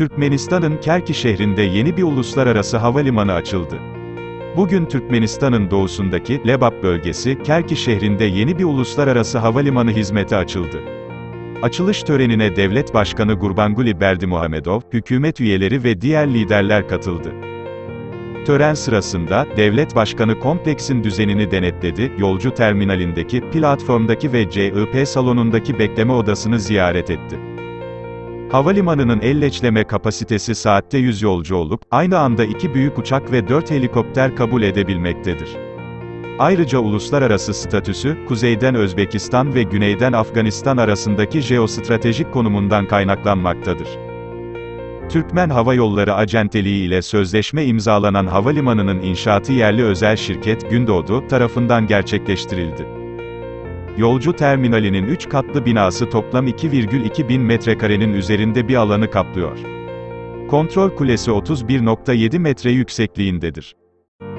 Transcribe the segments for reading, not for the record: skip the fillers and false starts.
Türkmenistan'ın Kerki şehrinde yeni bir uluslararası havalimanı açıldı. Bugün Türkmenistan'ın doğusundaki Lebap bölgesi, Kerki şehrinde yeni bir uluslararası havalimanı hizmete açıldı. Açılış törenine Devlet Başkanı Gurbanguly Berdimuhamedov, hükümet üyeleri ve diğer liderler katıldı. Tören sırasında, Devlet Başkanı kompleksin düzenini denetledi, yolcu terminalindeki, platformdaki ve CIP salonundaki bekleme odasını ziyaret etti. Havalimanının elleçleme kapasitesi saatte 100 yolcu olup, aynı anda 2 büyük uçak ve 4 helikopter kabul edebilmektedir. Ayrıca uluslararası statüsü, kuzeyden Özbekistan ve güneyden Afganistan arasındaki jeostratejik konumundan kaynaklanmaktadır. Türkmen Hava Yolları Acenteliği ile sözleşme imzalanan havalimanının inşaatı yerli özel şirket Gündoğdu tarafından gerçekleştirildi. Yolcu terminalinin 3 katlı binası toplam 2,2 bin metrekarenin üzerinde bir alanı kaplıyor. Kontrol kulesi 31,7 metre yüksekliğindedir.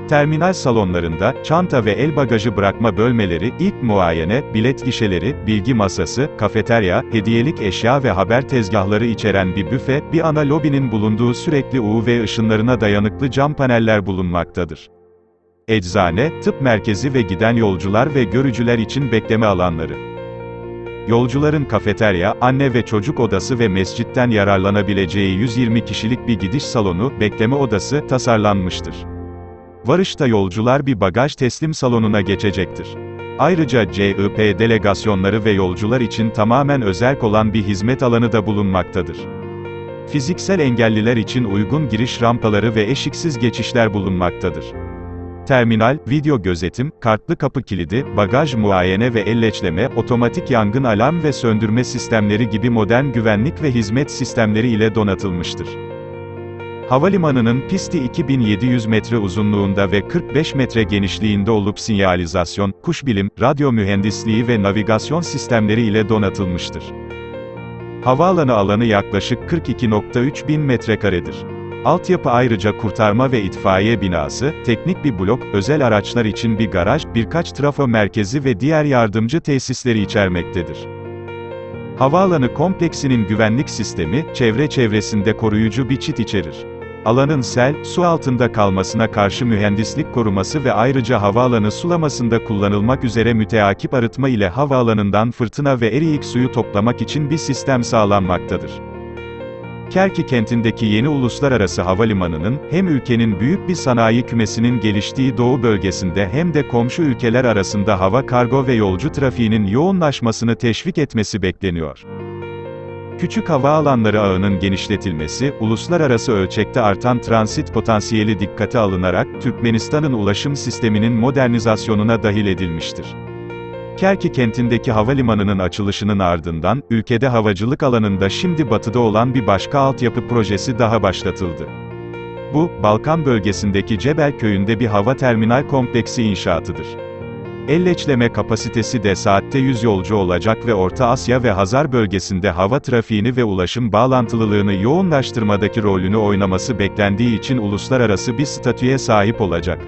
Terminal salonlarında, çanta ve el bagajı bırakma bölmeleri, ilk muayene, bilet gişeleri, bilgi masası, kafeterya, hediyelik eşya ve haber tezgahları içeren bir büfe, bir ana lobinin bulunduğu sürekli UV ışınlarına dayanıklı cam paneller bulunmaktadır. Eczane, tıp merkezi ve giden yolcular ve görücüler için bekleme alanları. Yolcuların kafeterya, anne ve çocuk odası ve mescitten yararlanabileceği 120 kişilik bir gidiş salonu, bekleme odası, tasarlanmıştır. Varışta yolcular bir bagaj teslim salonuna geçecektir. Ayrıca CIP delegasyonları ve yolcular için tamamen özerk olan bir hizmet alanı da bulunmaktadır. Fiziksel engelliler için uygun giriş rampaları ve eşiksiz geçişler bulunmaktadır. Terminal, video gözetim, kartlı kapı kilidi, bagaj muayene ve elleçleme, otomatik yangın alarm ve söndürme sistemleri gibi modern güvenlik ve hizmet sistemleri ile donatılmıştır. Havalimanının pisti 2700 metre uzunluğunda ve 45 metre genişliğinde olup sinyalizasyon, kuşbilim, radyo mühendisliği ve navigasyon sistemleri ile donatılmıştır. Havaalanı alanı yaklaşık 42,3 bin metrekaredir. Altyapı ayrıca kurtarma ve itfaiye binası, teknik bir blok, özel araçlar için bir garaj, birkaç trafo merkezi ve diğer yardımcı tesisleri içermektedir. Havaalanı kompleksinin güvenlik sistemi, çevresinde koruyucu bir çit içerir. Alanın sel, su altında kalmasına karşı mühendislik koruması ve ayrıca havaalanı sulamasında kullanılmak üzere müteakip arıtma ile havaalanından fırtına ve eriyik suyu toplamak için bir sistem sağlanmaktadır. Kerki kentindeki yeni uluslararası havalimanının, hem ülkenin büyük bir sanayi kümesinin geliştiği doğu bölgesinde hem de komşu ülkeler arasında hava kargo ve yolcu trafiğinin yoğunlaşmasını teşvik etmesi bekleniyor. Küçük havaalanları ağının genişletilmesi, uluslararası ölçekte artan transit potansiyeli dikkate alınarak, Türkmenistan'ın ulaşım sisteminin modernizasyonuna dahil edilmiştir. Kerki kentindeki havalimanının açılışının ardından, ülkede havacılık alanında şimdi batıda olan bir başka altyapı projesi daha başlatıldı. Bu, Balkan bölgesindeki Cebel köyünde bir hava terminal kompleksi inşaatıdır. Elleçleme kapasitesi de saatte 100 yolcu olacak ve Orta Asya ve Hazar bölgesinde hava trafiğini ve ulaşım bağlantılılığını yoğunlaştırmadaki rolünü oynaması beklendiği için uluslararası bir statüye sahip olacak.